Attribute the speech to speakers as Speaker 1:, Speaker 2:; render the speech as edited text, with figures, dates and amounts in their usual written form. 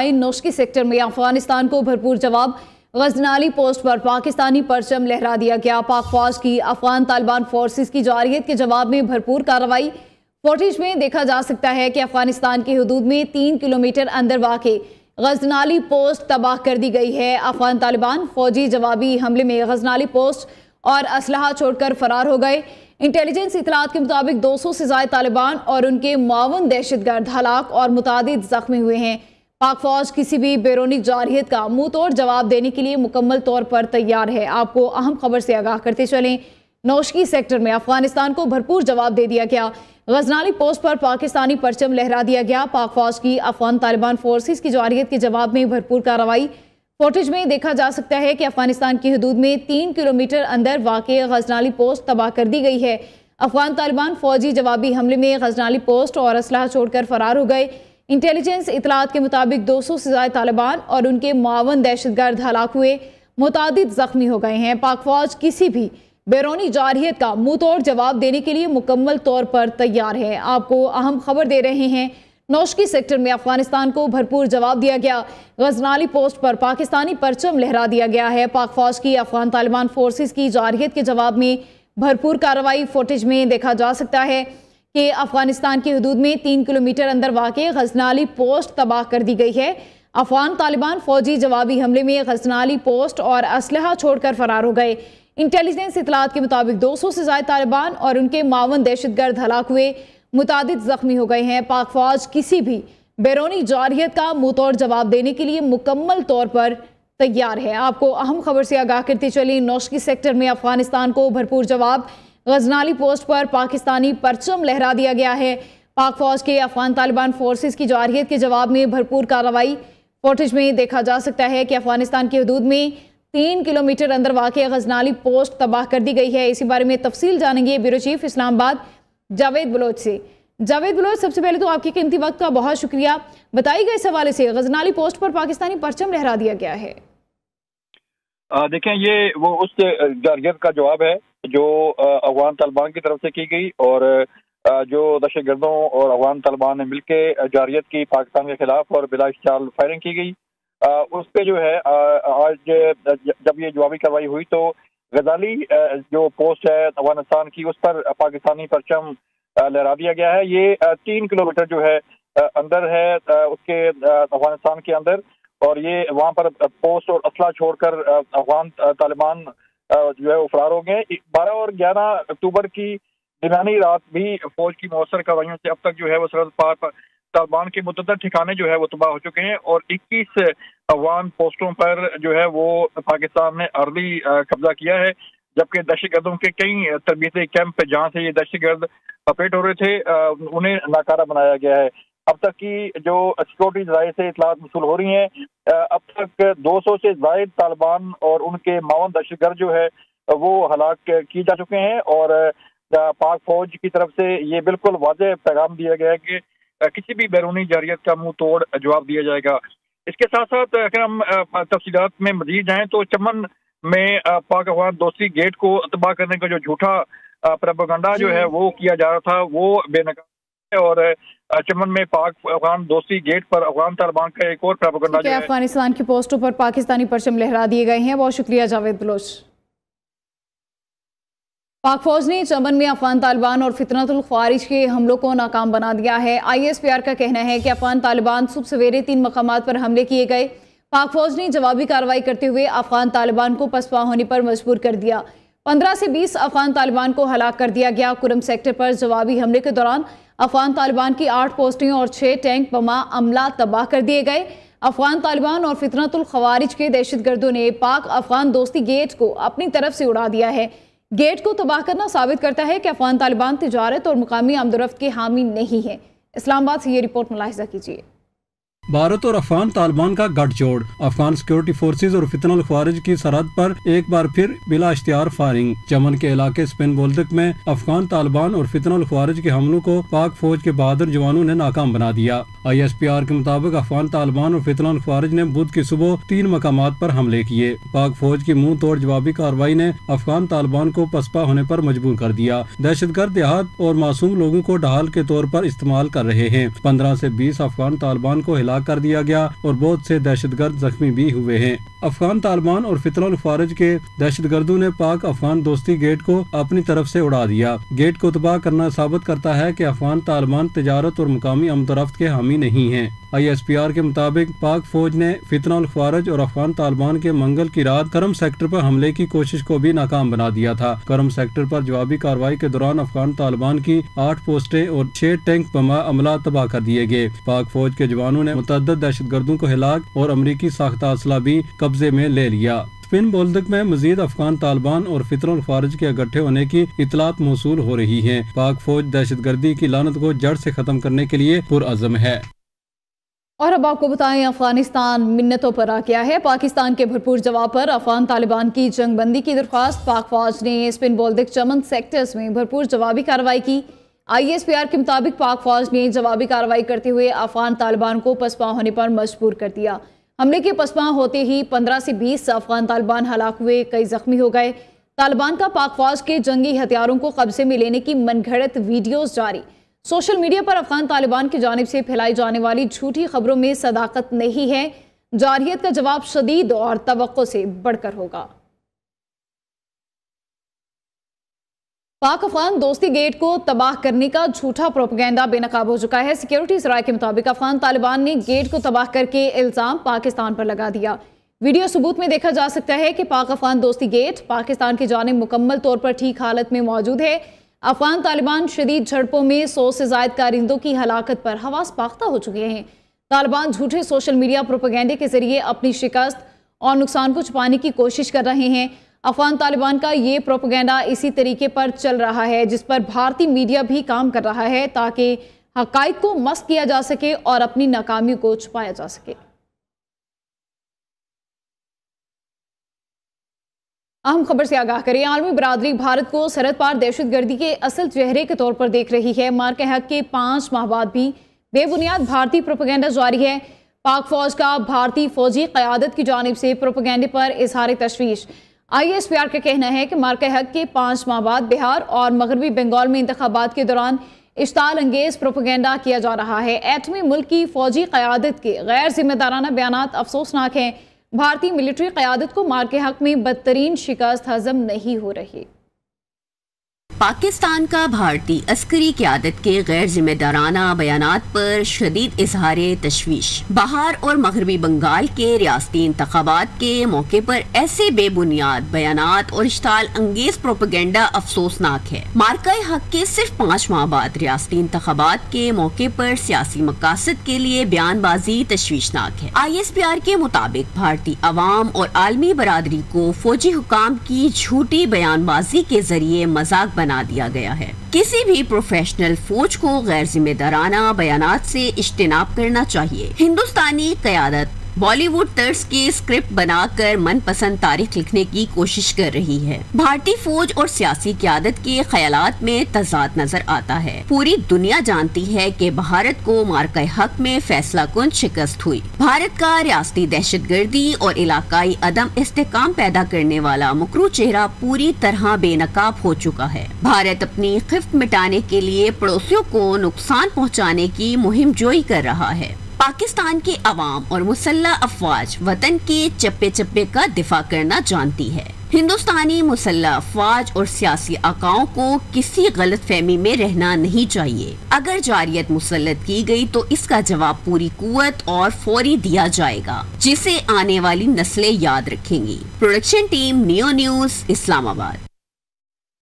Speaker 1: Noshki sector में अफगानिस्तान को भरपूर जवाब। गजनाली पोस्ट पर पाकिस्तानी परचम लहरा दिया गया। पाक फौज की अफगान तालिबान फोर्सेस की जारहियत के जवाब में भरपूर कार्रवाई। फुटेज में देखा जा सकता है कि अफगानिस्तान की हदूद में 3 किलोमीटर अंदर वाक़े गजनाली पोस्ट तबाह कर दी गई है। अफगान तालिबान फौजी जवाबी हमले में गजनाली पोस्ट और असलहा छोड़कर फरार हो गए। इंटेलिजेंस इतलात के मुताबिक 200 से ज़ायद तालिबान और उनके मावन दहशतगर्द हलाक और मुतादिद जख्मी हुए हैं। पाक फौज किसी भी बैरूनी जारहियत का मुंह तोड़ जवाब देने के लिए मुकम्मल तौर पर तैयार है। आपको अहम खबर से आगाह करते चलें। नौशकी सेक्टर में अफगानिस्तान को भरपूर जवाब दे दिया गया। गजनाली पोस्ट पर पाकिस्तानी परचम लहरा दिया गया। पाक फौज की अफगान तालिबान फोर्सेस की जारहियत के जवाब में भरपूर कार्रवाई। फुटेज में देखा जा सकता है कि अफगानिस्तान की हदूद में 3 किलोमीटर अंदर वाक़े गजनाली पोस्ट तबाह कर दी गई है। अफगान तालिबान फौजी जवाबी हमले में गजनाली पोस्ट और असलहा छोड़कर फरार हो गए। इंटेलिजेंस इतलात के मुताबिक 200 से ज़ायद तालिबान और उनके मावन दहशतगर्द हलाक हुए, मुतादिद जख्मी हो गए हैं। पाक फौज किसी भी बैरूनी जारहियत का मुंह तोड़ जवाब देने के लिए मुकम्मल तौर पर तैयार है। आपको अहम खबर दे रहे हैं। नौशकी सेक्टर में अफगानिस्तान को भरपूर जवाब दिया गया। गजनाली पोस्ट पर पाकिस्तानी परचम लहरा दिया गया है। पाक फौज की अफगान तालिबान फोर्सेस की जारहियत के जवाब में भरपूर कार्रवाई। फुटेज में देखा जा सकता है कि अफगानिस्तान की हदूद में 3 किलोमीटर अंदर वाक़े गजनाली पोस्ट तबाह कर दी गई है। अफगान तालिबान फौजी जवाबी हमले में गजनाली पोस्ट और असलहा छोड़कर फरार हो गए। इंटेलिजेंस इतलात के मुताबिक 200 से ज़ायद तालिबान और उनके मावन दहशतगर्द हलाक हुए, मुतादिद जख्मी हो गए हैं। पाक फौज किसी भी बैरूनी जारहियत का मुंह तोड़ जवाब देने के लिए मुकम्मल तौर पर तैयार है। आपको अहम खबर से आगाह करते चलें। नौशकी सेक्टर में अफगानिस्तान को भरपूर जवाब। गजनाली पोस्ट पर पाकिस्तानी परचम लहरा दिया गया है। पाक फौज के अफगान तालिबान फोर्सेस की जारहियत के जवाब में भरपूर कार्रवाई। फुटेज में देखा जा सकता है कि अफगानिस्तान की हदूद में 3 किलोमीटर अंदर वाक़े गजनाली पोस्ट तबाह कर दी गई है। इसी बारे में तफसील जानेंगे ब्यूरो चीफ इस्लामाबाद जावेद बलोच से। जावेद बलोच, सबसे पहले तो आपके कीमती वक्त का बहुत शुक्रिया। बताइएगा इस हवाले से गजनाली पोस्ट पर पाकिस्तानी परचम लहरा दिया गया है।
Speaker 2: देखें, ये वो उस जारहियत का जवाब है जो अफगान तालिबान की तरफ से की गई और जो दहशतगर्दों और अफगान तालिबान ने मिलकर जारहियत की पाकिस्तान के खिलाफ और बिला इश्तियाल फायरिंग की गई। उस पर जो है आज जब ये जवाबी कार्रवाई हुई तो गजाली जो पोस्ट है अफगानिस्तान की, उस पर पाकिस्तानी परचम लहरा दिया गया है। ये 3 किलोमीटर जो है अंदर है उसके अफगानिस्तान के अंदर, और ये वहाँ पर पोस्ट और असला छोड़कर अफगान तालिबान जो है वो फरार हो गए। 12 और 11 अक्टूबर की दरमियानी रात भी फौज की मौसर कार्रवाइयों से अब तक जो है वो सरहद पार तालिबान के मुतअद्दिद ठिकाने जो है वो तबाह हो चुके हैं और 21 अफगान पोस्टों पर जो है वो पाकिस्तान ने अर्दी कब्जा किया है, जबकि दहशतगर्दों के कई तरबीती कैंप जहाँ से ये दहशतगर्द ऑपरेट हो रहे थे उन्हें नाकारा बनाया गया है। अब तक की जो सिक्योरिटी जराये से इतलात मसूल हो रही हैं, अब तक 200 से ज़ायद तालिबान और उनके मावन दहशतगर्द जो है वो हलाक किए जा चुके हैं और पाक फौज की तरफ से ये बिल्कुल वाज़ेह पैगाम दिया गया है कि किसी भी बैरूनी जारहियत का मुंह तोड़ जवाब दिया जाएगा। इसके साथ साथ अगर हम तफसीलात में मजीद जाएं तो चमन में पाक अफगान दोस्ती गेट को तबाह करने का जो झूठा प्रोपेगेंडा जो है वो किया जा रहा था वो बेनकाब है और चमन में पाक अफगान दोस्ती गेट पर अफगान तालिबान का एक और प्रोपेगेंडा जो है
Speaker 1: अफगानिस्तान की पोस्टों पर पाकिस्तानी परचम लहरा दिए गए हैं। बहुत शुक्रिया जावेद बलोच। पाक फौज ने चमन में अफगान तालिबान और फितनतुल ख्वारिज के हमलों को नाकाम बना दिया है। ISPR का कहना है कि अफगान तालिबान सुबह सवेरे 3 मकामात पर हमले किए गए। पाक फौज ने जवाबी कार्रवाई करते हुए अफगान तालिबान को पसपा होने पर मजबूर कर दिया। 15 से 20 अफगान तालिबान को हलाक कर दिया गया। कुरम सेक्टर पर जवाबी हमले के दौरान अफगान तालिबान की 8 पोस्टें और 6 टैंक बमा अमला तबाह कर दिए गए। अफगान तालिबान और फितनतुल ख्वारिज के दहशतगर्दों ने पाक अफगान दोस्ती गेट को अपनी तरफ से उड़ा दिया है। गेट को तबाह करना साबित करता है कि अफगान तालिबान तिजारत और मुकामी आमदोरफ्त के हामी नहीं है। इस्लामाबाद से ये रिपोर्ट मुलाहिजा कीजिए।
Speaker 3: भारत और अफगान तालिबान का गठजोड़, अफगान सिक्योरिटी फोर्सेज और फितनल ख्वारिज की सरहद पर एक बार फिर बिला इख्तियार फायरिंग। चमन के इलाके स्पेन बोल्दक में अफगान तालिबान और फितनल ख्वारिज के हमलों को पाक फौज के बहादुर जवानों ने नाकाम बना दिया। ISPR के मुताबिक अफगान तालिबान और फितनल ख्वारिज ने बुध की सुबह 3 मकामात पर हमले किए। पाक फौज की मुंह तोड़ जवाबी कार्रवाई ने अफगान तालिबान को पसपा होने पर मजबूर कर दिया। दहशतगर्द देहात और मासूम लोगों को ढाल के तौर पर इस्तेमाल कर रहे हैं। 15 से 20 अफगान तालिबान को हिला हलाक कर दिया गया और बहुत से दहशतगर्द जख्मी भी हुए हैं। अफगान तालिबान और फितरल ख्वारिज के दहशतगर्दों ने पाक अफगान दोस्ती गेट को अपनी तरफ से उड़ा दिया। गेट को तबाह करना साबित करता है कि अफगान तालिबान तिजारत और मुकामी आमदरफ्त के हामी नहीं हैं। ISPR के मुताबिक पाक फौज ने फितरल ख्वारिज और अफगान तालिबान के मंगल की रात करम सेक्टर पर हमले की कोशिश को भी नाकाम बना दिया था। करम सेक्टर पर जवाबी कार्रवाई के दौरान अफगान तालिबान की 8 पोस्टें और 6 टैंक बमा अमला तबाह कर दिए गए। पाक फौज के जवानों ने मुतअद्दिद दहशतगर्दों को हिलाक और अमरीकी साख्ता असला भी कब्जे में ले लिया। स्पिन बोल्दक में मजीद अफगान तालिबान और फितरल ख्वारिज के इकट्ठे होने की इतलात मौसूल हो रही है। पाक फौज दहशतगर्दी की लानत को जड़ से खत्म करने के लिए पुरअज़म है।
Speaker 1: और अब आपको बताएं, अफगानिस्तान मिन्नतों पर आ गया है। पाकिस्तान के भरपूर जवाब पर अफगान तालिबान की जंगबंदी की दरख्वास्त। पाक फौज ने स्पिन बोल्दक चमन सेक्टर्स में भरपूर जवाबी कार्रवाई की। ISPR के मुताबिक पाक फौज ने जवाबी कार्रवाई करते हुए अफगान तालिबान को पसपा होने पर मजबूर कर दिया। हमले के पसपा होते ही 15 से 20 अफगान तालिबान हलाक हुए, कई जख्मी हो गए। तालिबान का पाक फौज के जंगी हथियारों को कब्जे में लेने की मनगढ़ंत वीडियोस जारी। सोशल मीडिया पर अफगान तालिबान की जानिब से फैलाई जाने वाली झूठी खबरों में सदाकत नहीं है। जारहियत का जवाब शदीद और तवक्को से बढ़कर होगा। पाक अफगान दोस्ती गेट को तबाह करने का झूठा प्रोपेगेंडा बेनकाब हो चुका है। सिक्योरिटी राय के मुताबिक अफगान तालिबान ने गेट को तबाह करके इल्जाम पाकिस्तान पर लगा दिया। वीडियो सबूत में देखा जा सकता है कि पाक अफगान दोस्ती गेट पाकिस्तान की जानिब मुकम्मल तौर पर ठीक हालत में मौजूद है। अफगान तालिबान शदीद झड़पों में 100 से ज़ायद कारिंदों की हलाकत पर हवास पाख्ता हो चुके हैं। तालिबान झूठे सोशल मीडिया प्रोपेगेंडे के जरिए अपनी शिकस्त और नुकसान को छुपाने की कोशिश कर रहे हैं। अफगान तालिबान का ये प्रोपेगेंडा इसी तरीके पर चल रहा है जिस पर भारतीय मीडिया भी काम कर रहा है, ताकि हक़ाइक़ को मस्क किया जा सके और अपनी नाकामियों को छुपाया जा सके। अहम खबर से आगाह करें, आलमी बरादरी भारत को सरहद पार दहशतगर्दी के असल चेहरे के तौर पर देख रही है। मार्के हक के 5 माह बाद भी बेबुनियाद भारतीय प्रोपेगेंडा जारी है। पाक फौज का भारतीय फौजी क़यादत की जानिब से प्रोपेगेंडे पर इजहार तशवीश। ISPR का कहना है कि मार्के हक के 5 माह बाद बिहार और मगरबी बंगाल में इंतखाबात के दौरान इश्ताल अंगेज प्रोपेगेंडा किया जा रहा है। एटमी मुल्क की फौजी क़यादत के गैर जिम्मेदाराना बयानात अफसोसनाक हैं। भारतीय मिलिट्री क़यादत को मार्के हक में बदतरीन शिकस्त हजम नहीं हो रही।
Speaker 4: पाकिस्तान का भारतीय अस्करी क़यादत के गैर जिम्मेदाराना बयानात पर शदीद इजहार तशवीश। बहार और मगरबी बंगाल के रियासती इंतखाबात के मौके पर ऐसे बेबुनियाद बयानात और इश्ताल अंगेज प्रोपेगेंडा अफसोसनाक है। मार्का हक के सिर्फ 5 माह बाद रियासती इंतखाबात के मौके पर सियासी मकासद के लिए बयानबाजी तशवीशनाक है। ISPR के मुताबिक भारतीय अवाम और आलमी बरादरी को फौजी हुकाम की झूठी बयानबाजी के जरिए मजाक बना दिया गया है। किसी भी प्रोफेशनल फौज को गैर जिम्मेदाराना बयानात से इज्तिनाब करना चाहिए। हिंदुस्तानी क़यादत बॉलीवुड तर्ज के स्क्रिप्ट बनाकर मनपसंद तारीख लिखने की कोशिश कर रही है। भारतीय फौज और सियासी क़यादत के ख्यालात में तजाद नजर आता है। पूरी दुनिया जानती है कि भारत को मार्का हक में फैसला कुन शिकस्त हुई। भारत का रियासती दहशतगर्दी और इलाकाई अदम इस्तेहकाम पैदा करने वाला मुकरू चेहरा पूरी तरह बेनकाब हो चुका है। भारत अपनी खिफ्त मिटाने के लिए पड़ोसियों को नुकसान पहुँचाने की मुहिम जोई कर रहा है। पाकिस्तान के अवाम और मुसल्लह अफवाज वतन के चप्पे चप्पे का दिफा करना जानती है। हिंदुस्तानी मुसल्लह अफवाज और सियासी आकाओं को किसी गलत फहमी में रहना नहीं चाहिए। अगर जारियत मुसल्लत की गई तो इसका जवाब पूरी कुव्वत और फौरी दिया जाएगा, जिसे आने वाली नस्लें याद रखेंगी। Production team, neo news, Islamabad.